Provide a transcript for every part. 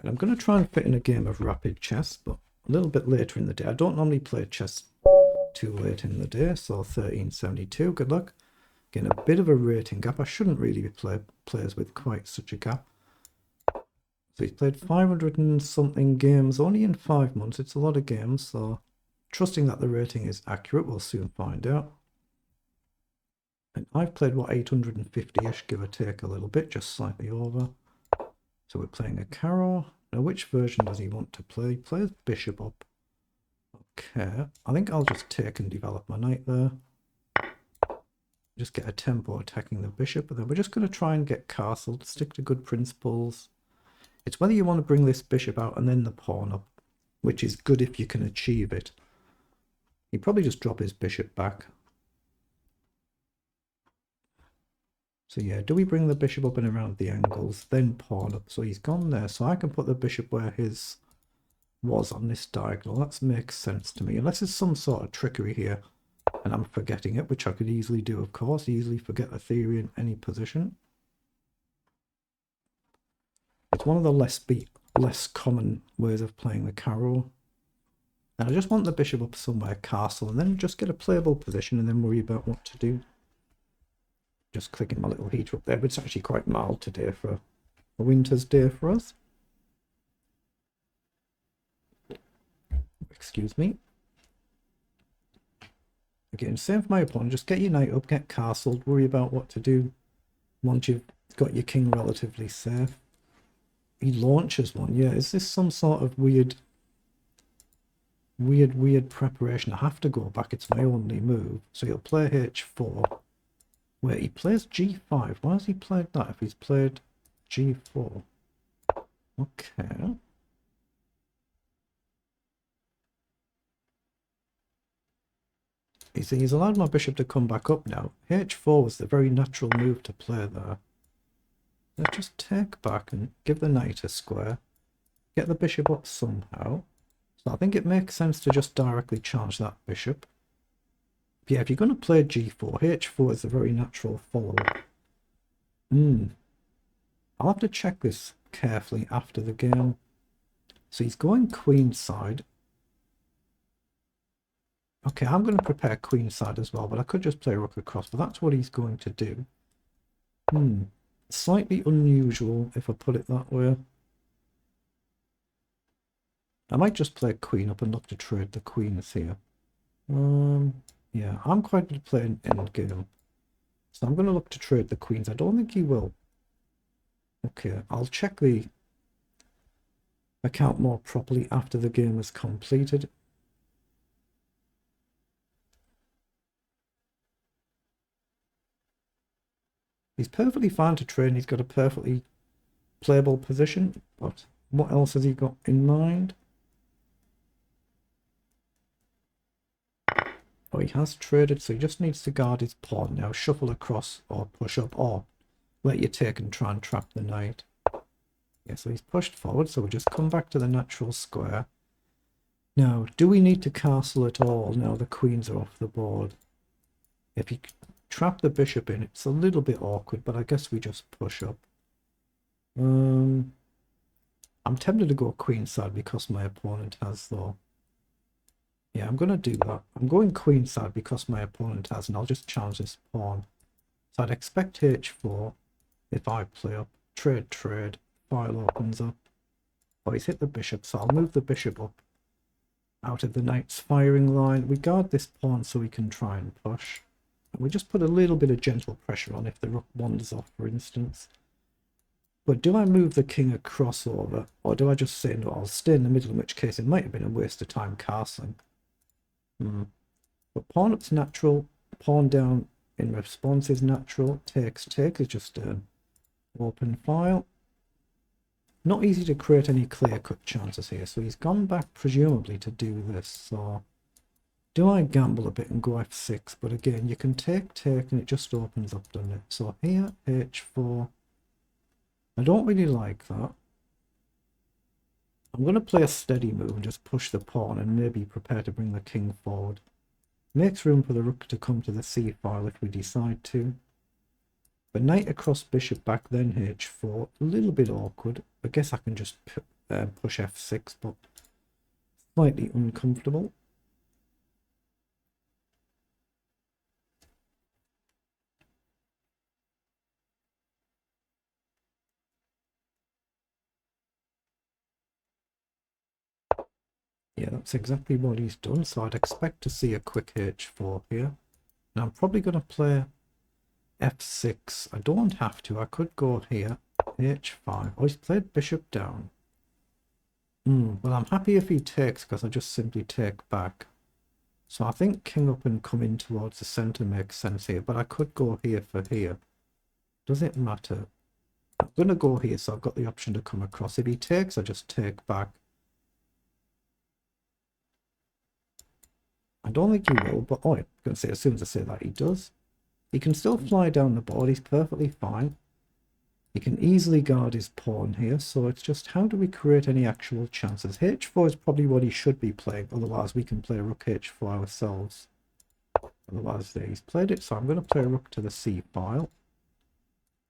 Right, I'm going to try and fit in a game of rapid chess, but a little bit later in the day. I don't normally play chess too late in the day, so 1372, good luck. Getting a bit of a rating gap. I shouldn't really be players with quite such a gap. So he's played 500 and something games only in 5 months. It's a lot of games, so trusting that the rating is accurate, we'll soon find out. And I've played, what, 850-ish, give or take a little bit, just slightly over. So we're playing a Caro. Now, which version does he want to play? He plays bishop up. Okay, I think I'll just take and develop my knight there. Just get a tempo attacking the bishop, and then we're just going to try and get castled, stick to good principles. It's whether you want to bring this bishop out and then the pawn up, which is good if you can achieve it. He'd probably just drop his bishop back. So yeah, do we bring the bishop up and around the angles, then pawn up? So he's gone there, so I can put the bishop where his was on this diagonal. That makes sense to me, unless there's some sort of trickery here and I'm forgetting it, which I could easily do, of course. Easily forget a theory in any position. It's one of the less common ways of playing the Caro. And I just want the bishop up somewhere, castle, and then just get a playable position and then worry about what to do. Just clicking my little heater up there, but it's actually quite mild today for a winter's day for us. Excuse me. Again, same for my opponent. Just get your knight up, get castled, worry about what to do once you've got your king relatively safe. He launches one. Yeah, is this some sort of weird preparation? I have to go back. It's my only move. So he'll play h4. Wait, he plays g5. Why has he played that if he's played g4? Okay. You see, he's allowed my bishop to come back up now. h4 was the very natural move to play there. Let's just take back and give the knight a square. Get the bishop up somehow. So I think it makes sense to just directly charge that bishop. Yeah, if you're going to play g4, h4 is a very natural follow. I'll have to check this carefully after the game. So he's going queenside. Okay, I'm going to prepare queenside as well, but I could just play rook across, but that's what he's going to do. Slightly unusual, if I put it that way. I might just play queen up and look to trade the queens here. Yeah, I'm quite good at playing endgame. So I'm going to look to trade the queens. I don't think he will. Okay, I'll check the account more properly after the game is completed. He's perfectly fine to trade. He's got a perfectly playable position. But what else has he got in mind? Oh, he has traded, so he just needs to guard his pawn now. Shuffle across or push up or let you take and try and trap the knight. Yeah, so he's pushed forward, so we'll just come back to the natural square. Now, do we need to castle at all? Now the queens are off the board. If you trap the bishop in, it's a little bit awkward, but I guess we just push up. I'm tempted to go queenside because my opponent has, though. Yeah, I'm going to do that. I'm going queenside because my opponent has, and I'll just challenge this pawn. So I'd expect h4 if I play up. Trade, file opens up. Oh, he's hit the bishop, so I'll move the bishop up out of the knight's firing line. We guard this pawn so we can try and push. And we just put a little bit of gentle pressure on if the rook wanders off, for instance. But do I move the king across over, or do I just say, no, I'll stay in the middle, in which case it might have been a waste of time castling. But pawn up's natural, pawn down in response is natural, takes is just an open file. Not easy to create any clear-cut chances here, so he's gone back presumably to do this. So do I gamble a bit and go f6? But again, you can take and it just opens up, doesn't it? So here, h4. I don't really like that. I'm going to play a steady move and just push the pawn and maybe prepare to bring the king forward. Makes room for the rook to come to the c file if we decide to. But knight across bishop back, then h4. A little bit awkward. I guess I can just push f6, but slightly uncomfortable. Yeah, that's exactly what he's done, so I'd expect to see a quick h4 here. Now I'm probably going to play f6. I don't have to. I could go here, h5. Oh, he's played bishop down. Well, I'm happy if he takes, because I just simply take back. So I think king up and come in towards the centre makes sense here, but I could go here for here. Does it matter? I'm going to go here, so I've got the option to come across. If he takes, I just take back. I don't think he will, but oh, I'm going to say as soon as I say that, he does. He can still fly down the board. He's perfectly fine. He can easily guard his pawn here, so it's just how do we create any actual chances? h4 is probably what he should be playing, otherwise we can play rook h4 ourselves. Otherwise there, he's played it, so I'm going to play rook to the c file.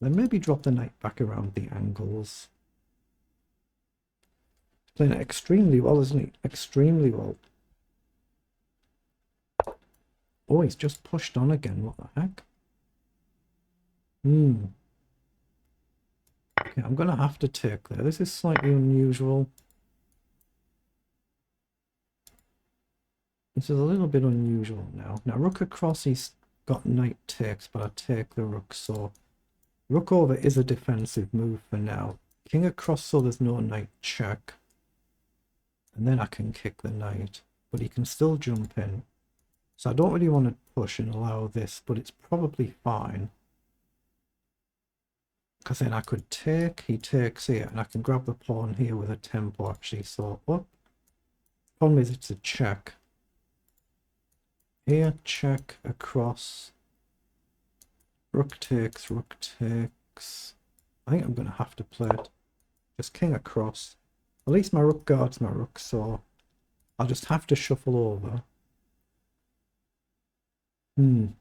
Then maybe drop the knight back around the angles. He's playing it extremely well, isn't he? Extremely well. Oh, he's just pushed on again, what the heck? Okay, I'm going to have to take there. This is slightly unusual. This is a little bit unusual now. Now, rook across, he's got knight takes, but I take the rook, so rook over is a defensive move for now. King across, so there's no knight check. And then I can kick the knight, but he can still jump in. So I don't really want to push and allow this, but it's probably fine. Because then I could take, he takes here, and I can grab the pawn here with a tempo actually, so up. Problem is it's a check. Here, check, across. Rook takes, rook takes. I think I'm going to have to play it. Just king across. At least my rook guards my rook, so I'll just have to shuffle over.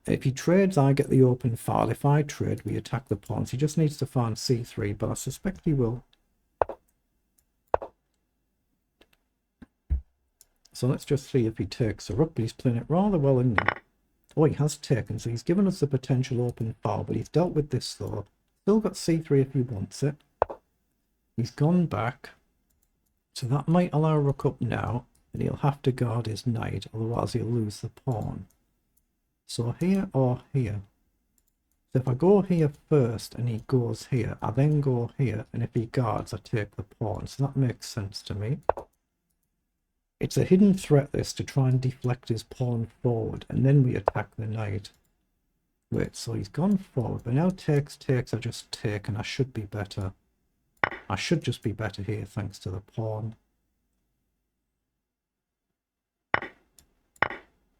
If he trades, I get the open file. If I trade, we attack the pawns. He just needs to find c3, but I suspect he will. So let's just see if he takes a rook, but he's playing it rather well, isn't he? Oh, he has taken, so he's given us the potential open file, but he's dealt with this though. Still got c3 if he wants it. He's gone back. So that might allow rook up now, and he'll have to guard his knight, otherwise he'll lose the pawn. So here or here. So if I go here first and he goes here, I then go here, and if he guards, I take the pawn. So that makes sense to me. It's a hidden threat, this, to try and deflect his pawn forward, and then we attack the knight. Wait, so he's gone forward, but now takes, I just take, and I should be better. I should just be better here, thanks to the pawn.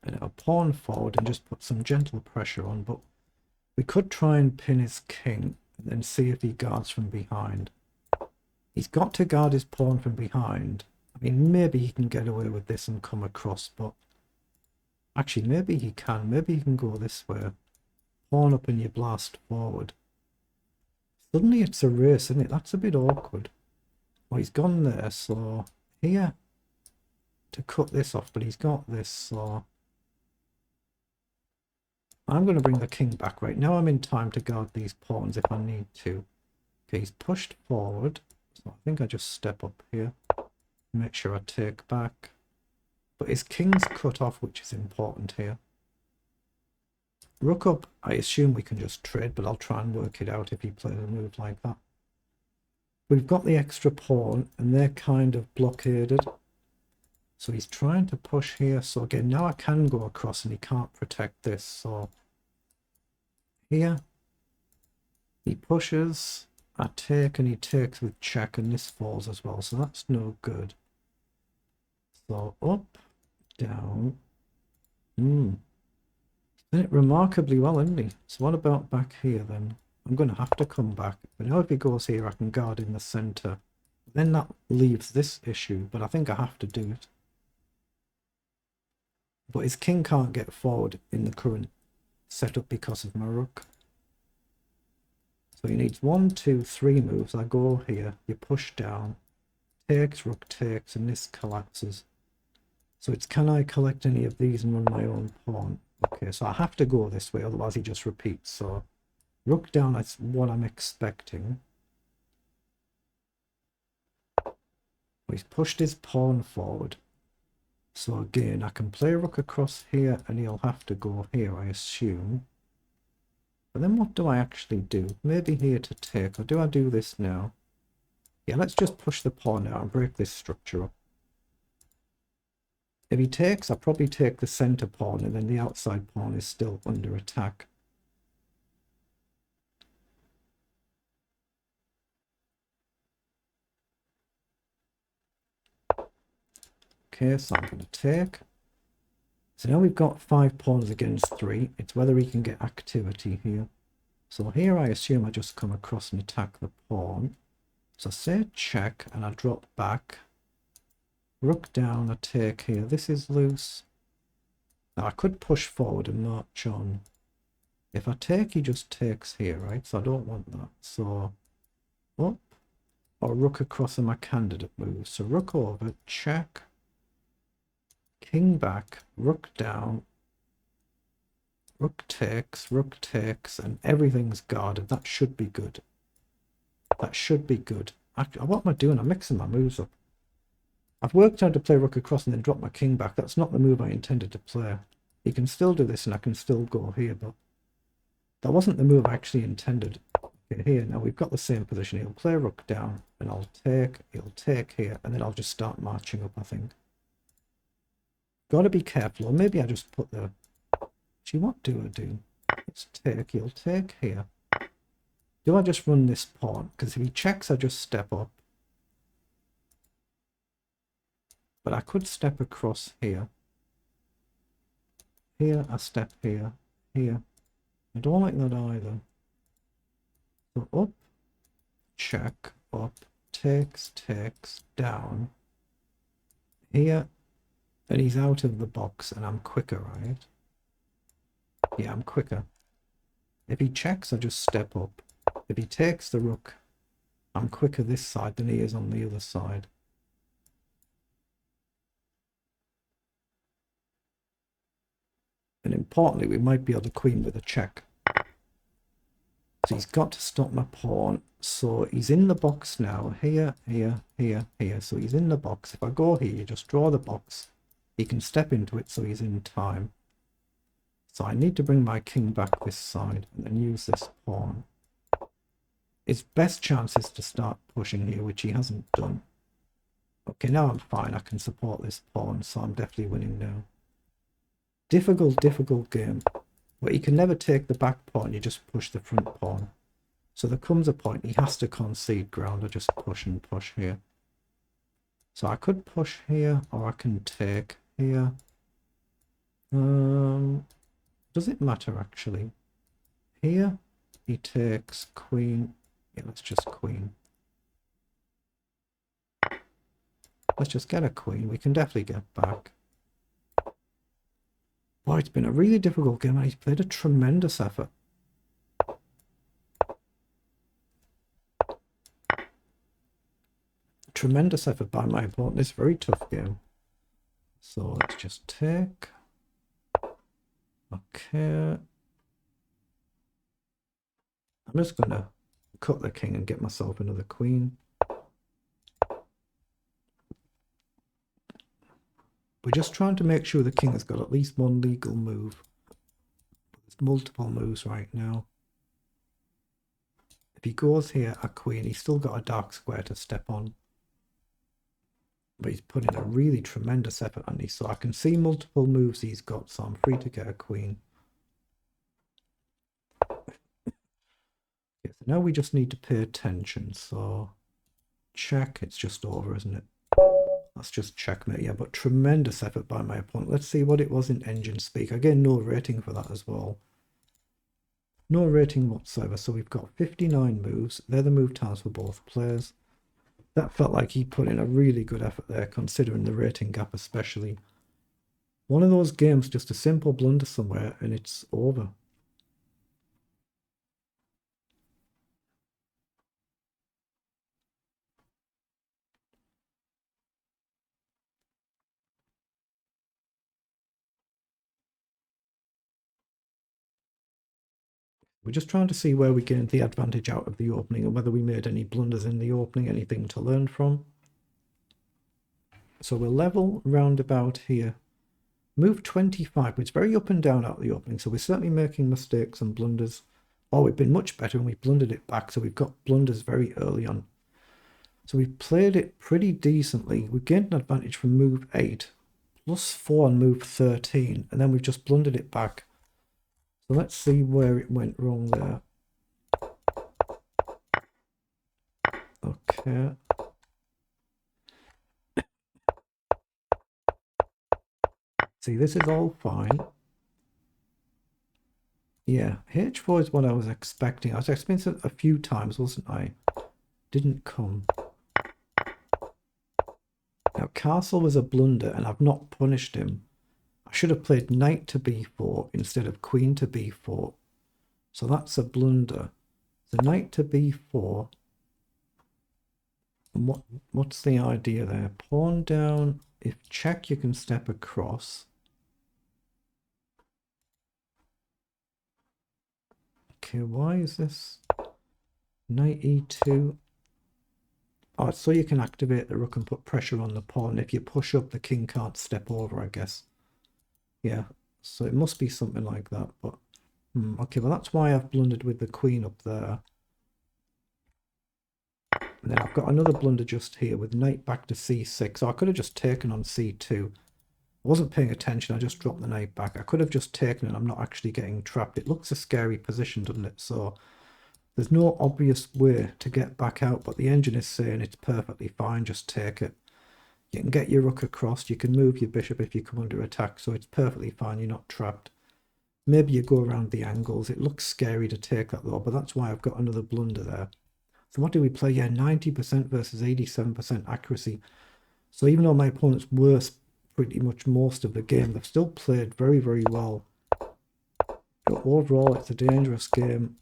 And I'll pawn forward and just put some gentle pressure on, but we could try and pin his king, and then see if he guards from behind. He's got to guard his pawn from behind. I mean, maybe he can get away with this and come across, but actually, maybe he can. Maybe he can go this way. Pawn up and you blast forward. Suddenly it's a race, isn't it? That's a bit awkward. Well, he's gone there, so here to cut this off, but he's got this, so I'm going to bring the king back. Right now I'm in time to guard these pawns if I need to. Okay, he's pushed forward, so I think I just step up here. Make sure I take back. But his king's cut off, which is important here. Rook up, I assume we can just trade, but I'll try and work it out if he plays a move like that. We've got the extra pawn, and they're kind of blockaded. So he's trying to push here. So again, now I can go across, and he can't protect this. So here, he pushes, I take, and he takes with check, and this falls as well. So that's no good. So up, down. Did it remarkably well, isn't he? So what about back here then? I'm going to have to come back. But now if he goes here, I can guard in the centre. Then that leaves this issue, but I think I have to do it. But his king can't get forward in the current setup because of my rook. So he needs 1, 2, 3 moves. I go here, you push down. rook takes, and this collapses. So it's, can I collect any of these and run my own pawn? Okay, so I have to go this way, otherwise he just repeats. So rook down, that's what I'm expecting. He's pushed his pawn forward. So again, I can play rook across here, and he'll have to go here, I assume. But then what do I actually do? Maybe here to take, or do I do this now? Yeah, let's just push the pawn out and break this structure up. If he takes, I probably take the center pawn, and then the outside pawn is still under attack. Okay, so I'm going to take. So now we've got 5 pawns against 3. It's whether he can get activity here. So here I assume I just come across and attack the pawn. So say check, and I drop back. Rook down, I take here. This is loose. Now I could push forward and march on. If I take, he just takes here, right? So I don't want that. So up, or rook across and my candidate moves. So rook over, check. King back, rook down, rook takes, and everything's guarded. That should be good. That should be good. Actually, what am I doing? I'm mixing my moves up. I've worked out to play rook across and then drop my king back. That's not the move I intended to play. He can still do this and I can still go here, but that wasn't the move I actually intended. Okay, here, now we've got the same position. He'll play rook down, and I'll take, he'll take here, and then I'll just start marching up, I think. Got to be careful, or maybe I just put the... Gee, what do I do? Let's take, he'll take here. Do I just run this pawn? Because if he checks, I just step up. But I could step across here. Here, I step here. Here. I don't like that either. So up, check, up, takes, down. Here, and he's out of the box, and I'm quicker, right? Yeah, I'm quicker. If he checks, I just step up. If he takes the rook, I'm quicker this side than he is on the other side. And importantly, we might be able to queen with a check. So he's got to stop my pawn. So he's in the box now. Here, here, here, here. So he's in the box. If I go here, you just draw the box. He can step into it, so he's in time. So I need to bring my king back this side and then use this pawn. His best chance is to start pushing here, which he hasn't done. Okay, now I'm fine. I can support this pawn, so I'm definitely winning now. Difficult game. But he can never take the back pawn, you just push the front pawn. So there comes a point he has to concede ground. I just push and push here. So I could push here, or I can take here. Does it matter actually? Here he takes queen. Yeah, let's just queen. Let's just get a queen. We can definitely get back. Boy, it's been a really difficult game, and he's played a tremendous effort. Tremendous effort by my opponent. It's a very tough game. So let's just take. Okay. I'm just going to cut the king and get myself another queen. We're just trying to make sure the king has got at least one legal move. There's multiple moves right now. If he goes here, a queen, he's still got a dark square to step on. But he's putting a really tremendous effort on these. So I can see multiple moves he's got, so I'm free to get a queen. Okay, so now we just need to pay attention. So check, it's just over, isn't it? That's just checkmate, yeah, but tremendous effort by my opponent. Let's see what it was in engine speak. Again, no rating for that as well. No rating whatsoever. So we've got 59 moves. They're the move times for both players. That felt like he put in a really good effort there, considering the rating gap especially. One of those games, just a simple blunder somewhere, and it's over. We're just trying to see where we gained the advantage out of the opening and whether we made any blunders in the opening, anything to learn from. So we'll level round about here. Move 25, but it's very up and down out of the opening, so we're certainly making mistakes and blunders. Oh, we've been much better and we blundered it back, so we've got blunders very early on. So we've played it pretty decently. We gained an advantage from move 8, +4 on move 13, and then we've just blundered it back. So let's see where it went wrong there. Okay. See, this is all fine. Yeah, H4 is what I was expecting. I was expecting it a few times, wasn't I? Didn't come. Now, castle was a blunder, and I've not punished him. I should have played knight to b4 instead of queen to b4. So that's a blunder. The knight to b4. And what's the idea there? Pawn down. If check, you can step across. Okay, why is this? Knight e2. Oh, so you can activate the rook and put pressure on the pawn. If you push up, the king can't step over, I guess. Yeah, so it must be something like that. But okay, well, that's why I've blundered with the queen up there. And then I've got another blunder just here with knight back to c6. So I could have just taken on c2. I wasn't paying attention. I just dropped the knight back. I could have just taken it. I'm not actually getting trapped. It looks a scary position, doesn't it? So there's no obvious way to get back out, but the engine is saying it's perfectly fine. Just take it. You can get your rook across. You can move your bishop if you come under attack. So it's perfectly fine. You're not trapped. Maybe you go around the angles. It looks scary to take that though, but that's why I've got another blunder there. So what do we play? Yeah, 90% versus 87% accuracy. So even though my opponent's worse pretty much most of the game, they've still played very, very well. But overall, it's a dangerous game.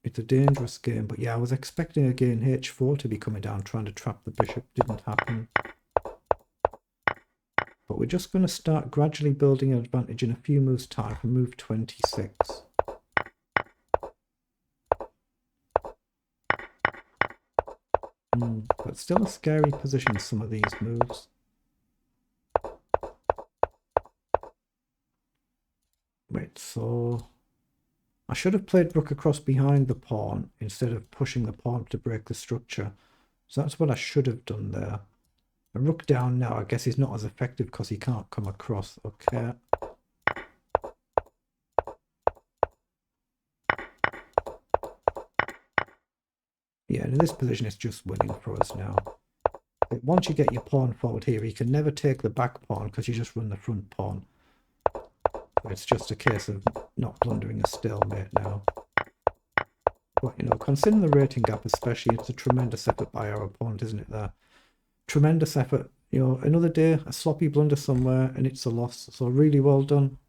It's a dangerous game. But yeah, I was expecting again h4 to be coming down, trying to trap the bishop. Didn't happen. But we're just going to start gradually building an advantage in a few moves' time for move 26. But still a scary position, some of these moves. Wait, so I should have played rook across behind the pawn instead of pushing the pawn to break the structure. So that's what I should have done there. A rook down now, I guess he's not as effective because he can't come across. Okay. Yeah, and in this position it's just winning for us now. But once you get your pawn forward here, you can never take the back pawn because you just run the front pawn. It's just a case of not blundering a stalemate now. But, you know, considering the rating gap especially, it's a tremendous effort by our opponent, isn't it there? Tremendous effort. You know, another day, a sloppy blunder somewhere, and it's a loss. So really well done.